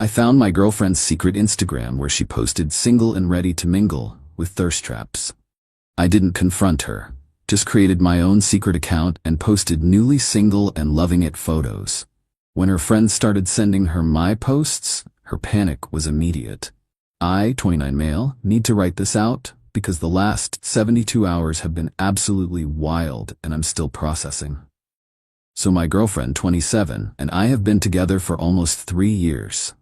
I found my girlfriend's secret Instagram where she posted single and ready to mingle with thirst traps. I didn't confront her, just created my own secret account and posted newly single and loving it photos. When her friends started sending her my posts, her panic was immediate. I, 29 male, need to write this out because the last 72 hours have been absolutely wild and I'm still processing. So my girlfriend, 27, and I have been together for almost 3 years.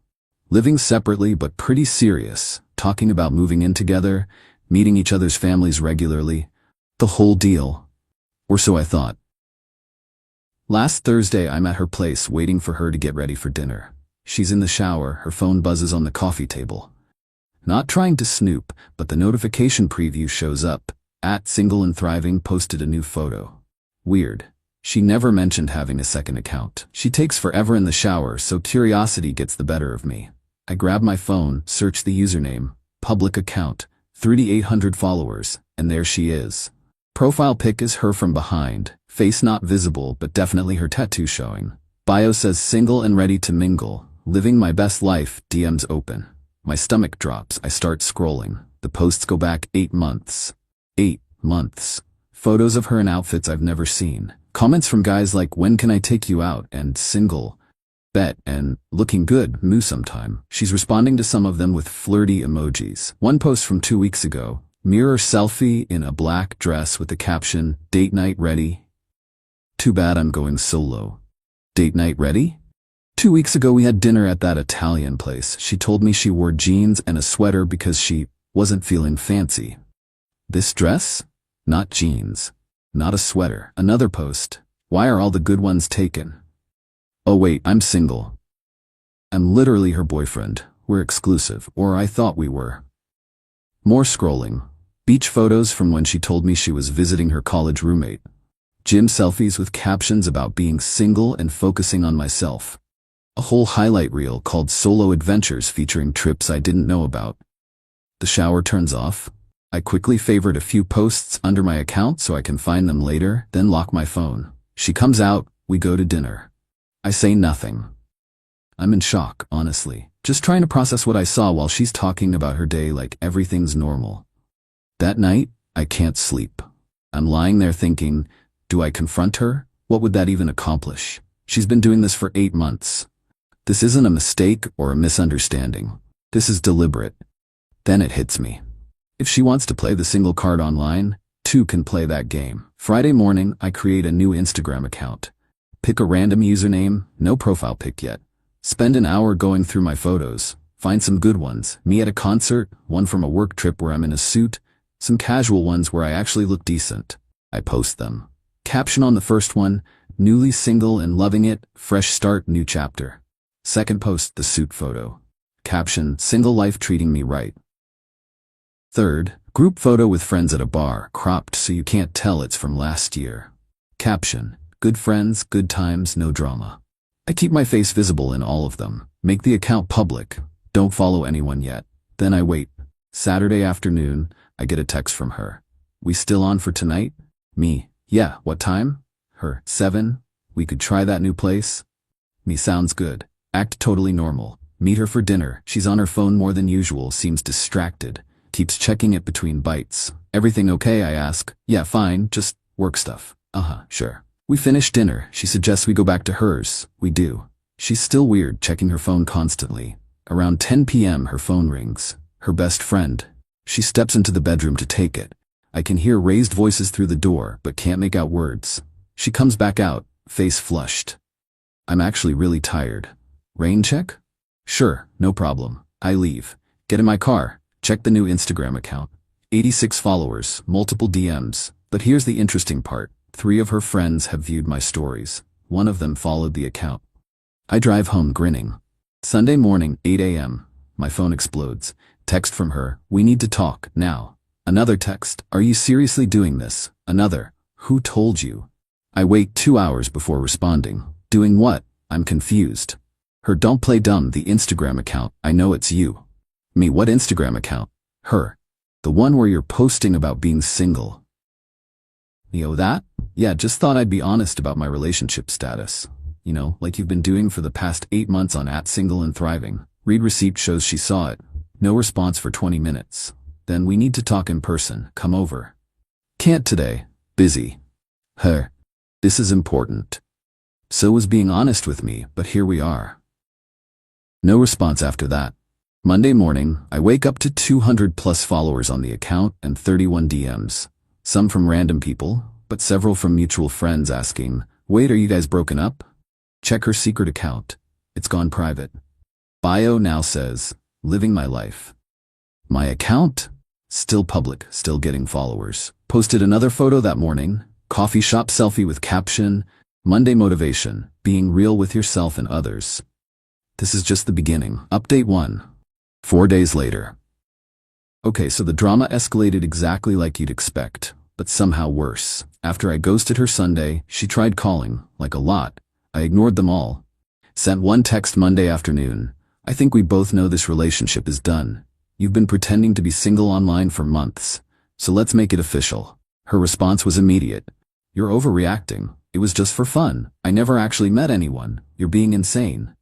Living separately but pretty serious, talking about moving in together, meeting each other's families regularly, the whole deal. Or so I thought. Last Thursday I'm at her place waiting for her to get ready for dinner. She's in the shower, her phone buzzes on the coffee table. Not trying to snoop, but the notification preview shows up. @SingleAndThriving posted a new photo. Weird. She never mentioned having a second account. She takes forever in the shower, so curiosity gets the better of me. I grab my phone, search the username, public account, 3,800 followers, and there she is. Profile pic is her from behind, face not visible but definitely her tattoo showing. Bio says single and ready to mingle, living my best life, DMs open. My stomach drops, I start scrolling. The posts go back 8 months. 8 months. Photos of her in outfits I've never seen. Comments from guys like, when can I take you out, and single, bet, and looking good, moo sometime. She's responding to some of them with flirty emojis. One post from 2 weeks ago, mirror selfie in a black dress with the caption, date night ready. Too bad I'm going solo. Date night ready? 2 weeks ago we had dinner at that Italian place. She told me she wore jeans and a sweater because she wasn't feeling fancy. This dress? Not jeans. Not a sweater. Another post. Why are all the good ones taken? Oh wait, I'm single. I'm literally her boyfriend. We're exclusive, or I thought we were. More scrolling. Beach photos from when she told me she was visiting her college roommate. Gym selfies with captions about being single and focusing on myself. A whole highlight reel called Solo Adventures featuring trips I didn't know about. The shower turns off. I quickly favorite a few posts under my account so I can find them later, then lock my phone. She comes out, we go to dinner. I say nothing. I'm in shock, honestly, just trying to process what I saw while she's talking about her day like everything's normal. That night, I can't sleep. I'm lying there thinking, do I confront her? What would that even accomplish? She's been doing this for 8 months. This isn't a mistake or a misunderstanding. This is deliberate. Then it hits me. If she wants to play the single card online, 2 can play that game. Friday morning, I create a new Instagram account. Pick a random username, no profile pic yet. Spend an hour going through my photos. Find some good ones. Me at a concert, one from a work trip where I'm in a suit, some casual ones where I actually look decent. I post them. Caption on the first one, newly single and loving it, fresh start, new chapter. Second post, the suit photo. Caption, single life treating me right. Third, group photo with friends at a bar, cropped so you can't tell it's from last year. Caption, good friends, good times, no drama. I keep my face visible in all of them. Make the account public. Don't follow anyone yet. Then I wait. Saturday afternoon, I get a text from her. We still on for tonight? Me, yeah, what time? Her, 7. We could try that new place? Me, sounds good. Act totally normal. Meet her for dinner. She's on her phone more than usual, seems distracted. Keeps checking it between bites. Everything okay, I ask. Yeah, fine, just work stuff. Sure. We finish dinner. She suggests we go back to hers. We do. She's still weird, checking her phone constantly. Around 10 p.m. her phone rings. Her best friend. She steps into the bedroom to take it. I can hear raised voices through the door, but can't make out words. She comes back out, face flushed. I'm actually really tired. Rain check? Sure, no problem. I leave. Get in my car. Check the new Instagram account. 86 followers, multiple DMs. But here's the interesting part. 3 of her friends have viewed my stories. 1 of them followed the account. I drive home grinning. Sunday morning, 8 a.m. My phone explodes. Text from her, we need to talk, now. Another text, are you seriously doing this? Another, who told you? I wait 2 hours before responding. Doing what? I'm confused. Her, don't play dumb, the Instagram account, I know it's you. Me, what Instagram account? Her, the one where you're posting about being single. That? Yeah, just thought I'd be honest about my relationship status. Like you've been doing for the past 8 months on @SingleAndThriving. Read receipt shows she saw it. No response for 20 minutes. Then we need to talk in person. Come over. Can't today. Busy. Her. This is important. So was being honest with me, but here we are. No response after that. Monday morning, I wake up to 200 plus followers on the account and 31 DMs. Some from random people, but several from mutual friends asking, "Wait, are you guys broken up?" Check her secret account. It's gone private. Bio now says, "Living my life." My account? Still public, still getting followers. Posted another photo that morning, coffee shop selfie with caption, "Monday motivation, being real with yourself and others." This is just the beginning. Update 1. 4 days later. Okay, so the drama escalated exactly like you'd expect, but somehow worse. After I ghosted her Sunday, she tried calling, like a lot. I ignored them all. Sent one text Monday afternoon. "I think we both know this relationship is done. You've been pretending to be single online for months, so let's make it official." Her response was immediate. "You're overreacting. It was just for fun. I never actually met anyone. You're being insane."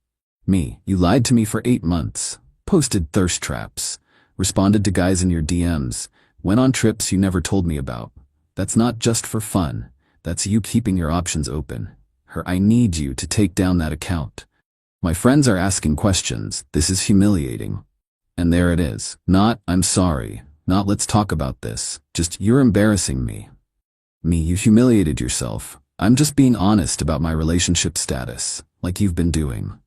Me, "You lied to me for 8 months. Posted thirst traps. Responded to guys in your DMs. Went on trips you never told me about. That's not just for fun. That's you keeping your options open." Her, "I need you to take down that account. My friends are asking questions. This is humiliating." And there it is. Not, "I'm sorry." Not, "Let's talk about this." Just, "You're embarrassing me." Me, "You humiliated yourself. I'm just being honest about my relationship status, like you've been doing."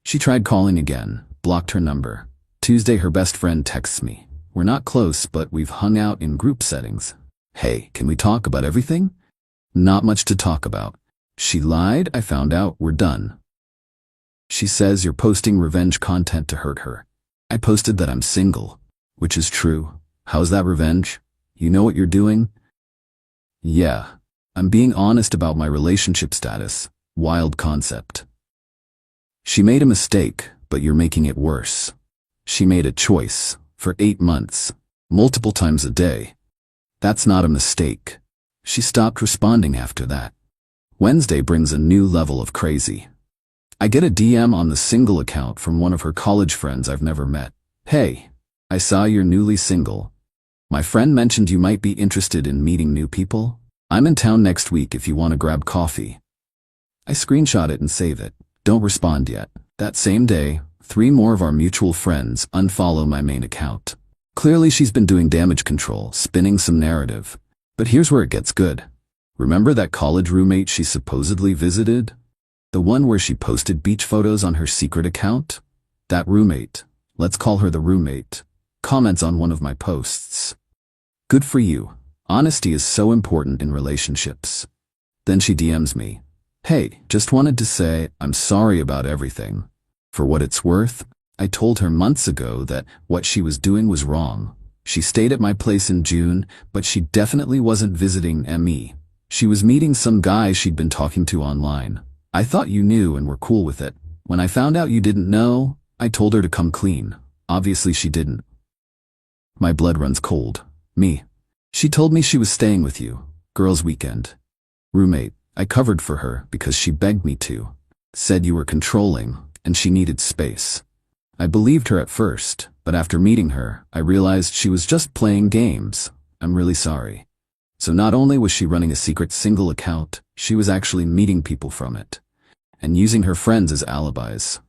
She tried calling again. Blocked her number. Tuesday, her best friend texts me. "We're not close, but we've hung out in group settings. Hey, can we talk about everything?" Not much to talk about. She lied. I found out. We're done. She says you're posting revenge content to hurt her. I posted that I'm single, which is true. How's that revenge? You know what you're doing? Yeah, I'm being honest about my relationship status. Wild concept. She made a mistake, but you're making it worse. She made a choice, for 8 months, multiple times a day. That's not a mistake. She stopped responding after that. Wednesday brings a new level of crazy. I get a DM on the single account from one of her college friends I've never met. "Hey, I saw you're newly single. My friend mentioned you might be interested in meeting new people. I'm in town next week if you want to grab coffee." I screenshot it and save it. Don't respond yet. That same day, 3 more of our mutual friends unfollow my main account. Clearly she's been doing damage control, spinning some narrative. But here's where it gets good. Remember that college roommate she supposedly visited? The one where she posted beach photos on her secret account? That roommate, let's call her the roommate, comments on one of my posts. "Good for you. Honesty is so important in relationships." Then she DMs me. "Hey, just wanted to say I'm sorry about everything. For what it's worth, I told her months ago that what she was doing was wrong. She stayed at my place in June, but she definitely wasn't visiting me. She was meeting some guy she'd been talking to online. I thought you knew and were cool with it. When I found out you didn't know, I told her to come clean. Obviously she didn't." My blood runs cold. Me, "She told me she was staying with you. Girls' weekend." Roommate, "I covered for her because she begged me to. Said you were controlling and she needed space. I believed her at first, but after meeting her, I realized she was just playing games. I'm really sorry." So not only was she running a secret single account, she was actually meeting people from it and using her friends as alibis.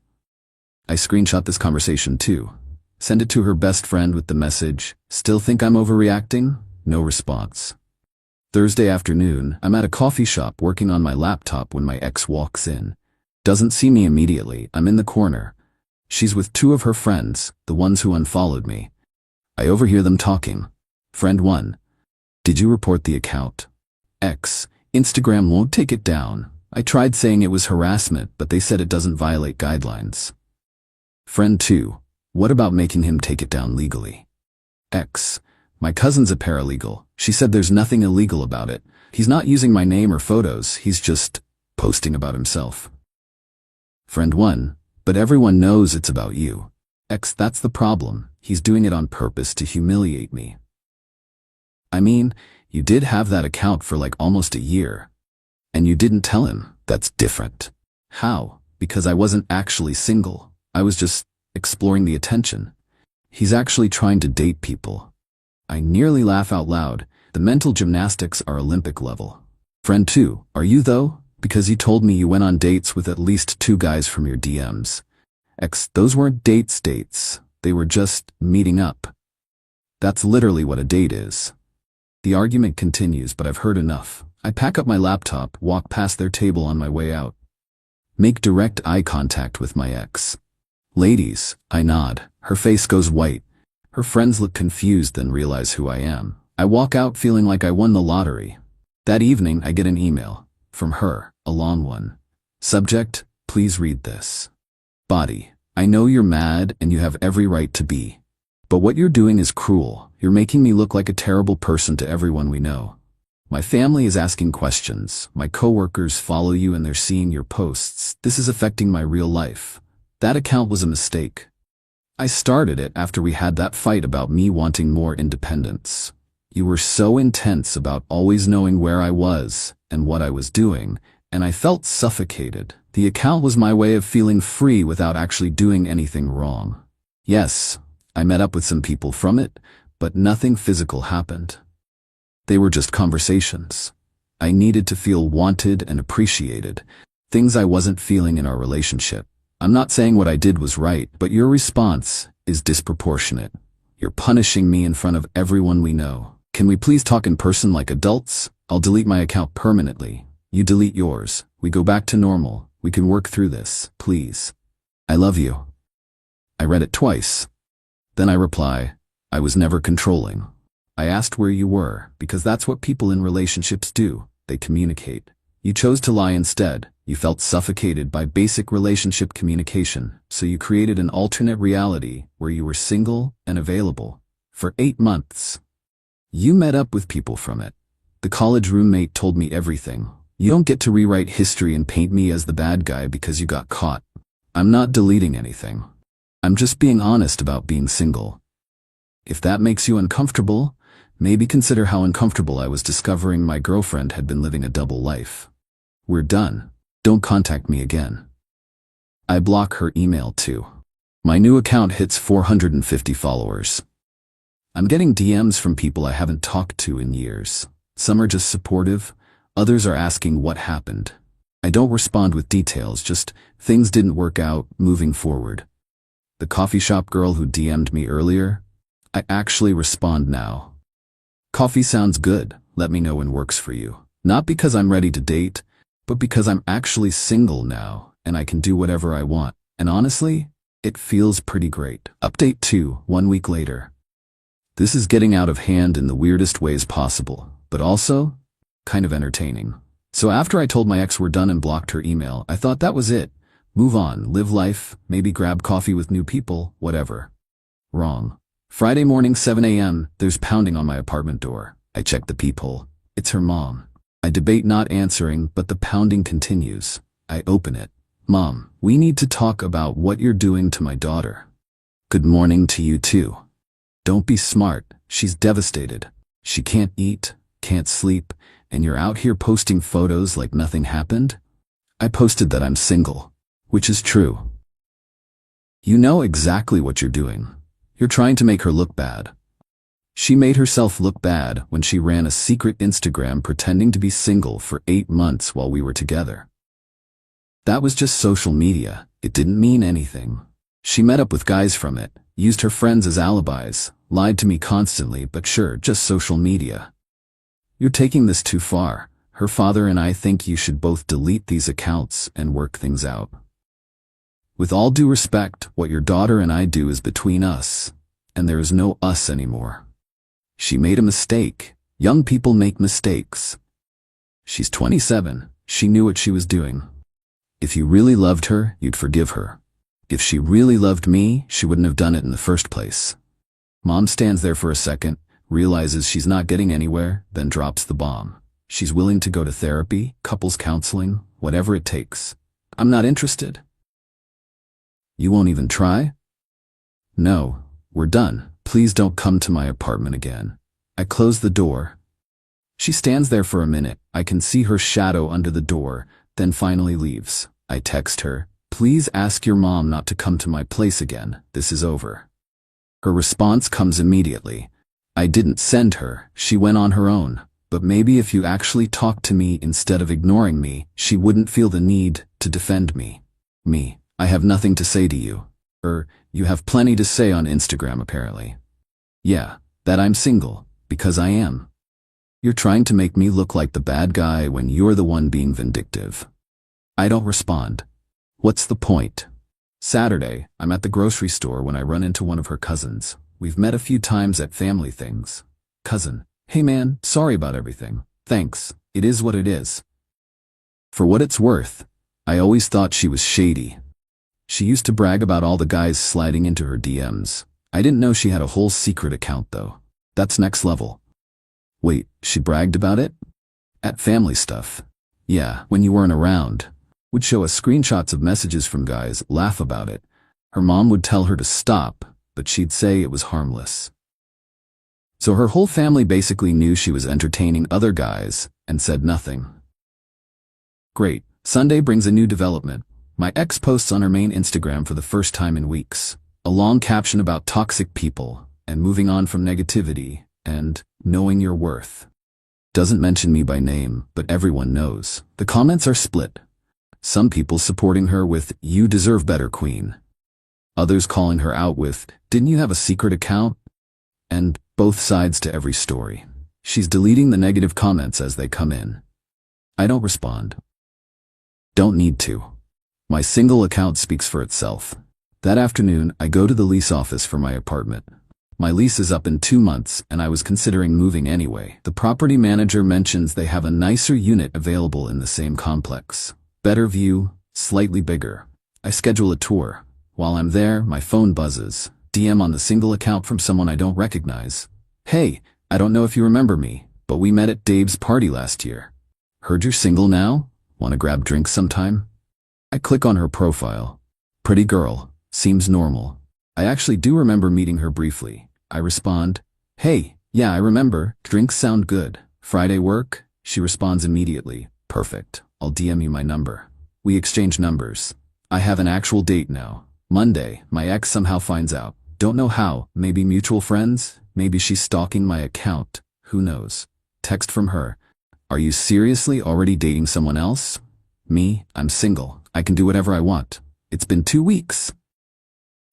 I screenshot this conversation too. Send it to her best friend with the message, "Still think I'm overreacting?" No response. Thursday afternoon, I'm at a coffee shop working on my laptop when my ex walks in. Doesn't see me immediately. I'm in the corner. She's with 2 of her friends, the ones who unfollowed me. I overhear them talking. Friend 1. "Did you report the account?" X. "Instagram won't take it down. I tried saying it was harassment, but they said it doesn't violate guidelines." Friend 2. "What about making him take it down legally?" X. "My cousin's a paralegal. She said there's nothing illegal about it. He's not using my name or photos. He's just posting about himself." Friend 1. "But everyone knows it's about you." X. "That's the problem. He's doing it on purpose to humiliate me." I mean, you did have that account for like almost a year. And you didn't tell him. That's different. How? Because I wasn't actually single. I was just exploring the attention. He's actually trying to date people. I nearly laugh out loud. The mental gymnastics are Olympic level. Friend 2, are you though? Because you told me you went on dates with at least 2 guys from your DMs. X, those weren't dates. They were just meeting up. That's literally what a date is. The argument continues, but I've heard enough. I pack up my laptop, walk past their table on my way out. Make direct eye contact with my ex. Ladies, I nod. Her face goes white. Her friends look confused, then realize who I am. I walk out feeling like I won the lottery. That evening, I get an email. From her, a long one. Subject, please read this. Body, I know you're mad and you have every right to be. But what you're doing is cruel. You're making me look like a terrible person to everyone we know. My family is asking questions. My coworkers follow you and they're seeing your posts. This is affecting my real life. That account was a mistake. I started it after we had that fight about me wanting more independence. You were so intense about always knowing where I was and what I was doing, and I felt suffocated. The account was my way of feeling free without actually doing anything wrong. Yes, I met up with some people from it, but nothing physical happened. They were just conversations. I needed to feel wanted and appreciated, things I wasn't feeling in our relationship. I'm not saying what I did was right, but your response is disproportionate. You're punishing me in front of everyone we know. Can we please talk in person like adults? I'll delete my account permanently. You delete yours. We go back to normal. We can work through this, please. I love you. I read it twice. Then I reply, I was never controlling. I asked where you were, because that's what people in relationships do. They communicate. You chose to lie instead. You felt suffocated by basic relationship communication, so you created an alternate reality where you were single and available. For 8 months. You met up with people from it. The college roommate told me everything. You don't get to rewrite history and paint me as the bad guy because you got caught. I'm not deleting anything. I'm just being honest about being single. If that makes you uncomfortable, maybe consider how uncomfortable I was discovering my girlfriend had been living a double life. We're done. Don't contact me again. I block her email too. My new account hits 450 followers. I'm getting DMs from people I haven't talked to in years. Some are just supportive, others are asking what happened. I don't respond with details, just things didn't work out, moving forward. The coffee shop girl who DM'd me earlier, I actually respond now. Coffee sounds good, let me know when works for you. Not because I'm ready to date, but because I'm actually single now and I can do whatever I want. And honestly, it feels pretty great. Update 2, 1 week later. This is getting out of hand in the weirdest ways possible, but also kind of entertaining. So after I told my ex we're done and blocked her email, I thought that was it. Move on, live life, maybe grab coffee with new people, whatever. Wrong. Friday morning, 7 a.m., there's pounding on my apartment door. I check the peephole. It's her mom. I debate not answering, but the pounding continues. I open it. Mom, we need to talk about what you're doing to my daughter. Good morning to you too. Don't be smart. She's devastated. She can't eat, can't sleep, and you're out here posting photos like nothing happened? I posted that I'm single, which is true. You know exactly what you're doing. You're trying to make her look bad. She made herself look bad when she ran a secret Instagram pretending to be single for 8 months while we were together. That was just social media. It didn't mean anything. She met up with guys from it, used her friends as alibis, lied to me constantly, but sure, just social media. You're taking this too far. Her father and I think you should both delete these accounts and work things out. With all due respect, what your daughter and I do is between us, and there is no us anymore. She made a mistake. Young people make mistakes. She's 27. She knew what she was doing. If you really loved her, you'd forgive her. If she really loved me, she wouldn't have done it in the first place. Mom stands there for a second, realizes she's not getting anywhere, then drops the bomb. She's willing to go to therapy, couples counseling, whatever it takes. I'm not interested. You won't even try? No, we're done. Please don't come to my apartment again. I close the door. She stands there for a minute. I can see her shadow under the door, then finally leaves. I text her, Please ask your mom not to come to my place again. This is over. Her response comes immediately. I didn't send her. She went on her own. But maybe if you actually talked to me instead of ignoring me, she wouldn't feel the need to defend me. Me, I have nothing to say to you. You have plenty to say on Instagram apparently. Yeah, that I'm single, because I am. You're trying to make me look like the bad guy when you're the one being vindictive. I don't respond. What's the point? Saturday, I'm at the grocery store when I run into one of her cousins. We've met a few times at family things. Cousin, hey man, sorry about everything. Thanks, it is what it is. For what it's worth, I always thought she was shady. She used to brag about all the guys sliding into her DMs. I didn't know she had a whole secret account though. That's next level. Wait, she bragged about it? At family stuff. Yeah, when you weren't around. Would show us screenshots of messages from guys, laugh about it. Her mom would tell her to stop, but she'd say it was harmless. So her whole family basically knew she was entertaining other guys and said nothing. Great. Sunday brings a new development. My ex posts on her main Instagram for the first time in weeks. A long caption about toxic people and moving on from negativity and knowing your worth. Doesn't mention me by name, but everyone knows. The comments are split. Some people supporting her with, "You deserve better, queen." Others calling her out with, "Didn't you have a secret account?" And both sides to every story. She's deleting the negative comments as they come in. I don't respond. Don't need to. My single account speaks for itself. That afternoon, I go to the lease office for my apartment. My lease is up in 2 months, and I was considering moving anyway. The property manager mentions they have a nicer unit available in the same complex. Better view, slightly bigger. I schedule a tour. While I'm there, my phone buzzes. DM on the single account from someone I don't recognize. Hey, I don't know if you remember me, but we met at Dave's party last year. Heard you're single now? Want to grab drinks sometime? I click on her profile. Pretty girl. Seems normal. I actually do remember meeting her briefly. I respond, "Hey, yeah, I remember. Drinks sound good. Friday work?" She responds immediately. Perfect. I'll DM you my number. We exchange numbers. I have an actual date now. Monday, my ex somehow finds out. Don't know how. Maybe mutual friends? Maybe she's stalking my account. Who knows? Text from her. Are you seriously already dating someone else? Me, I'm single. I can do whatever I want. It's been 2 weeks.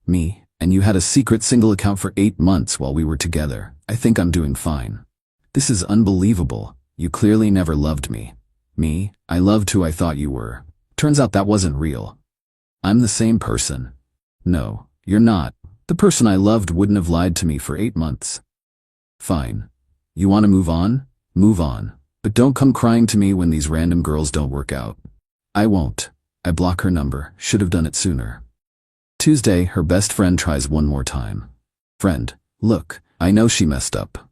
Me, and you had a secret single account for 8 months while we were together. I think I'm doing fine. This is unbelievable. You clearly never loved me. Me, I loved who I thought you were. Turns out that wasn't real. I'm the same person. No, you're not. The person I loved wouldn't have lied to me for 8 months. Fine. You want to move on? Move on. But don't come crying to me when these random girls don't work out. I won't. I block her number. Should have done it sooner. Tuesday, her best friend tries one more time. Friend, look, I know she messed up.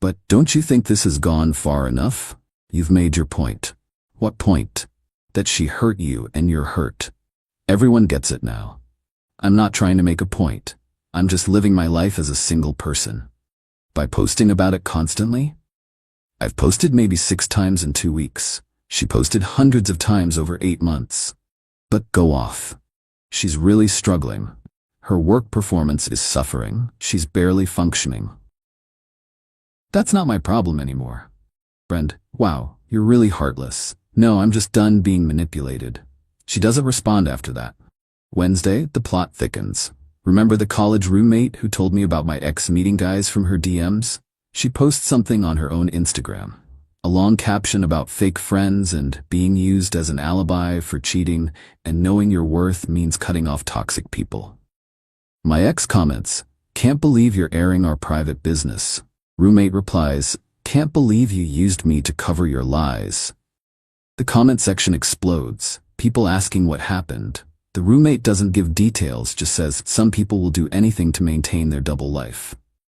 But don't you think this has gone far enough? You've made your point. What point? That she hurt you and you're hurt. Everyone gets it now. I'm not trying to make a point. I'm just living my life as a single person. By posting about it constantly? I've posted maybe 6 times in 2 weeks. She posted hundreds of times over 8 months. But go off. She's really struggling. Her work performance is suffering. She's barely functioning. That's not my problem anymore. Friend, wow, you're really heartless. No, I'm just done being manipulated. She doesn't respond after that. Wednesday, the plot thickens. Remember the college roommate who told me about my ex meeting guys from her DMs? She posts something on her own Instagram. A long caption about fake friends and being used as an alibi for cheating, and knowing your worth means cutting off toxic people. My ex comments, "Can't believe you're airing our private business." Roommate replies, "Can't believe you used me to cover your lies." The comment section explodes, people asking what happened. The roommate doesn't give details, just says some people will do anything to maintain their double life.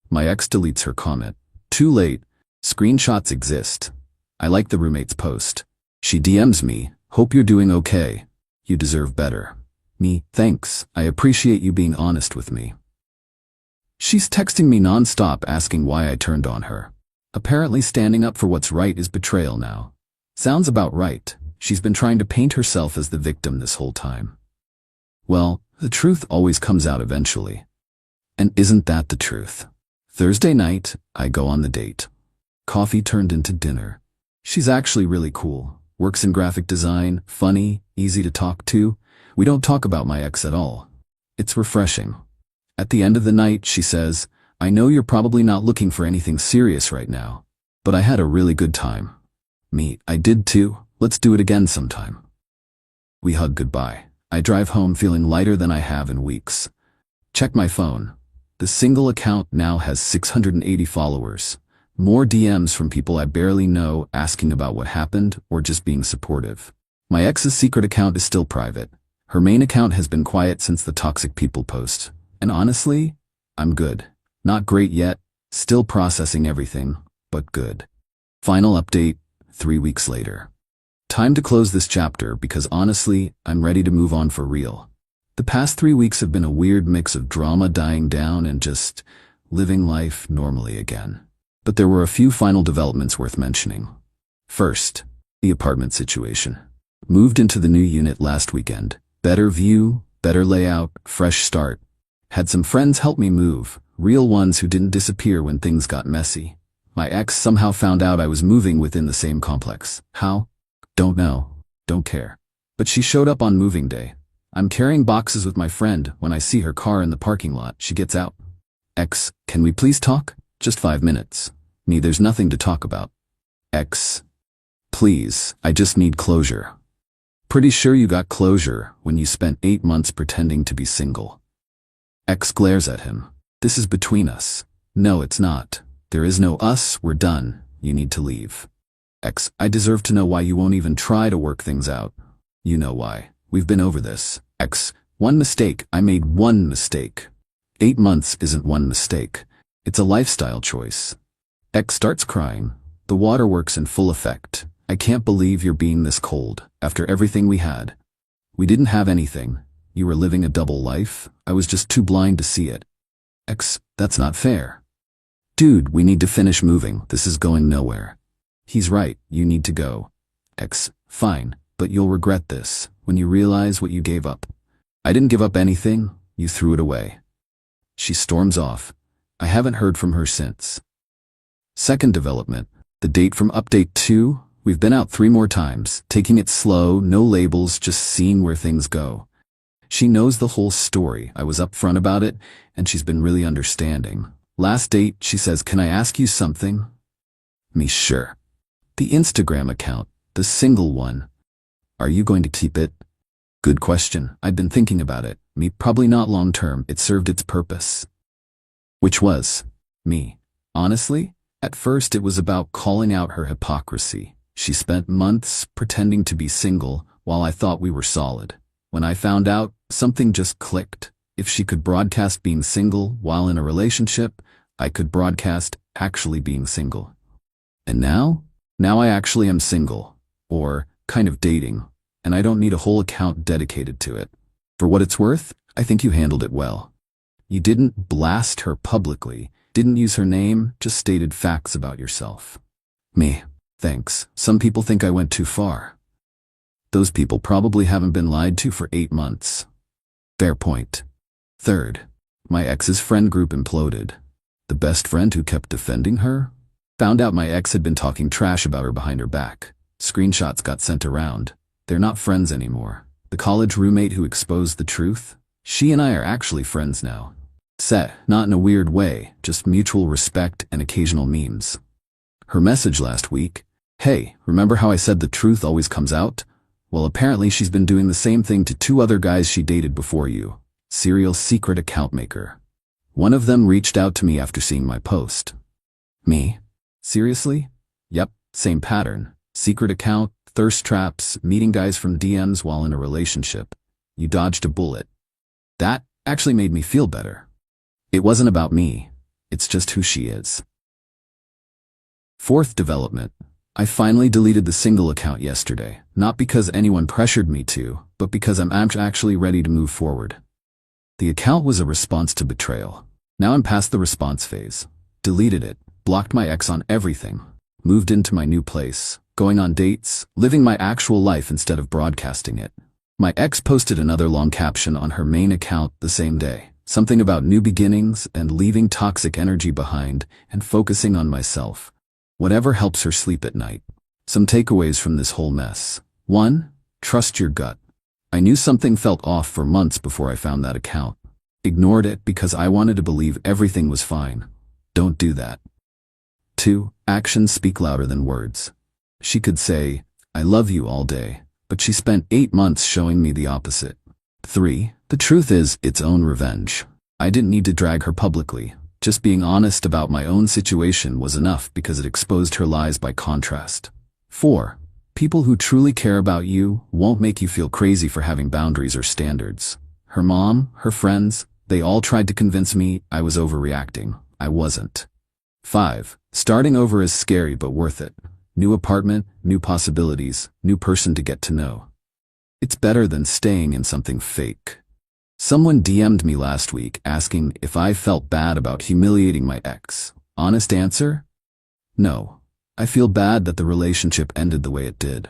My ex deletes her comment. Too late. Screenshots exist. I like the roommate's post. She DMs me, "Hope you're doing okay. You deserve better." Me, "Thanks, I appreciate you being honest with me." She's texting me nonstop asking why I turned on her. Apparently standing up for what's right is betrayal now. Sounds about right. She's been trying to paint herself as the victim this whole time. Well, the truth always comes out eventually. And isn't that the truth? Thursday night, I go on the date. Coffee turned into dinner. She's actually really cool. Works in graphic design, funny, easy to talk to. We don't talk about my ex at all. It's refreshing. At the end of the night, she says, I know you're probably not looking for anything serious right now, but I had a really good time. Me, I did too. Let's do it again sometime. We hug goodbye. I drive home feeling lighter than I have in weeks. Check my phone. The single account now has 680 followers. More DMs from people I barely know asking about what happened or just being supportive. My ex's secret account is still private. Her main account has been quiet since the toxic people post. And honestly, I'm good. Not great yet, still processing everything, but good. Final update, 3 weeks later. Time to close this chapter because honestly, I'm ready to move on for real. The past 3 weeks have been a weird mix of drama dying down and just living life normally again. But there were a few final developments worth mentioning. First, the apartment situation. Moved into the new unit last weekend. Better view, better layout, fresh start. Had some friends help me move, real ones who didn't disappear when things got messy. My ex somehow found out I was moving within the same complex. How? Don't know. Don't care. But she showed up on moving day. I'm carrying boxes with my friend. When I see her car in the parking lot, she gets out. Ex, can we please talk? Just 5 minutes. Me, there's nothing to talk about. Ex, please, I just need closure. Pretty sure you got closure when you spent 8 months pretending to be single. Ex glares at him. This is between us. No, it's not. There is no us, we're done. You need to leave. Ex, I deserve to know why you won't even try to work things out. You know why. We've been over this. Ex, one mistake. I made one mistake. 8 months isn't one mistake. It's a lifestyle choice. Ex starts crying. The waterworks in full effect. I can't believe you're being this cold, after everything we had. We didn't have anything. You were living a double life. I was just too blind to see it. Ex, that's not fair. Dude, we need to finish moving. This is going nowhere. He's right, you need to go. Ex, fine, but you'll regret this, when you realize what you gave up. I didn't give up anything, you threw it away. She storms off. I haven't heard from her since. Second development, the date from update 2, we've been out 3 more times, taking it slow, no labels, just seeing where things go. She knows the whole story, I was upfront about it, and she's been really understanding. Last date, she says, can I ask you something? Me, sure. The Instagram account, the single one. Are you going to keep it? Good question, I'd been thinking about it. Me, probably not long term, it served its purpose. Which was? Me. Honestly? At first it was about calling out her hypocrisy. She spent months pretending to be single while I thought we were solid. When I found out, something just clicked. If she could broadcast being single while in a relationship, I could broadcast actually being single. And now? Now I actually am single. Or kind of dating. And I don't need a whole account dedicated to it. For what it's worth, I think you handled it well. You didn't blast her publicly. Didn't use her name, just stated facts about yourself. Me, thanks. Some people think I went too far. Those people probably haven't been lied to for 8 months. Fair point. Third, my ex's friend group imploded. The best friend who kept defending her? Found out my ex had been talking trash about her behind her back. Screenshots got sent around. They're not friends anymore. The college roommate who exposed the truth? She and I are actually friends now. Set, not in a weird way, just mutual respect and occasional memes. Her message last week, hey, remember how I said the truth always comes out? Well, apparently she's been doing the same thing to 2 other guys she dated before you. Serial secret account maker. One of them reached out to me after seeing my post. Me? Seriously? Yep, same pattern. Secret account, thirst traps, meeting guys from DMs while in a relationship. You dodged a bullet. That actually made me feel better. It wasn't about me. It's just who she is. Fourth development. I finally deleted the single account yesterday, not because anyone pressured me to, but because I'm actually ready to move forward. The account was a response to betrayal. Now I'm past the response phase. Deleted it, blocked my ex on everything, moved into my new place, going on dates, living my actual life instead of broadcasting it. My ex posted another long caption on her main account the same day. Something about new beginnings and leaving toxic energy behind and focusing on myself. Whatever helps her sleep at night. Some takeaways from this whole mess. 1. Trust your gut. I knew something felt off for months before I found that account. Ignored it because I wanted to believe everything was fine. Don't do that. 2. Actions speak louder than words. She could say, "I love you" all day, but she spent 8 months showing me the opposite. 3. The truth is its own revenge. I didn't need to drag her publicly. Just being honest about my own situation was enough because it exposed her lies by contrast. 4. People who truly care about you won't make you feel crazy for having boundaries or standards. Her mom, her friends, they all tried to convince me I was overreacting. I wasn't. 5. Starting over is scary but worth it. New apartment, new possibilities, new person to get to know. It's better than staying in something fake. Someone DM'd me last week asking if I felt bad about humiliating my ex. Honest answer? No. I feel bad that the relationship ended the way it did.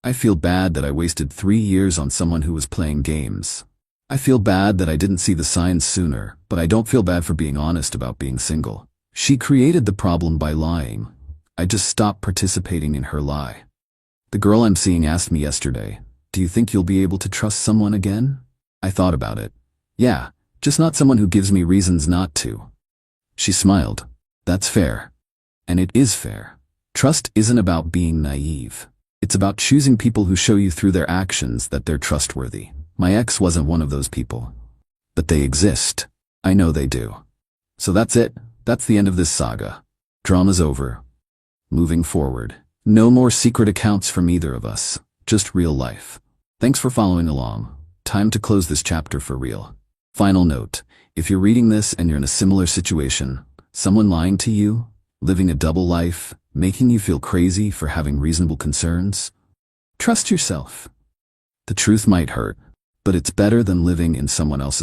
I feel bad that I wasted 3 years on someone who was playing games. I feel bad that I didn't see the signs sooner, but I don't feel bad for being honest about being single. She created the problem by lying. I just stopped participating in her lie. The girl I'm seeing asked me yesterday, "Do you think you'll be able to trust someone again?" I thought about it. Yeah, just not someone who gives me reasons not to. She smiled. That's fair. And it is fair. Trust isn't about being naive. It's about choosing people who show you through their actions that they're trustworthy. My ex wasn't one of those people. But they exist. I know they do. So that's it. That's the end of this saga. Drama's over. Moving forward. No more secret accounts from either of us. Just real life. Thanks for following along. Time to close this chapter for real. Final note. If you're reading this and you're in a similar situation, someone lying to you, living a double life, making you feel crazy for having reasonable concerns, trust yourself. The truth might hurt, but it's better than living in someone else's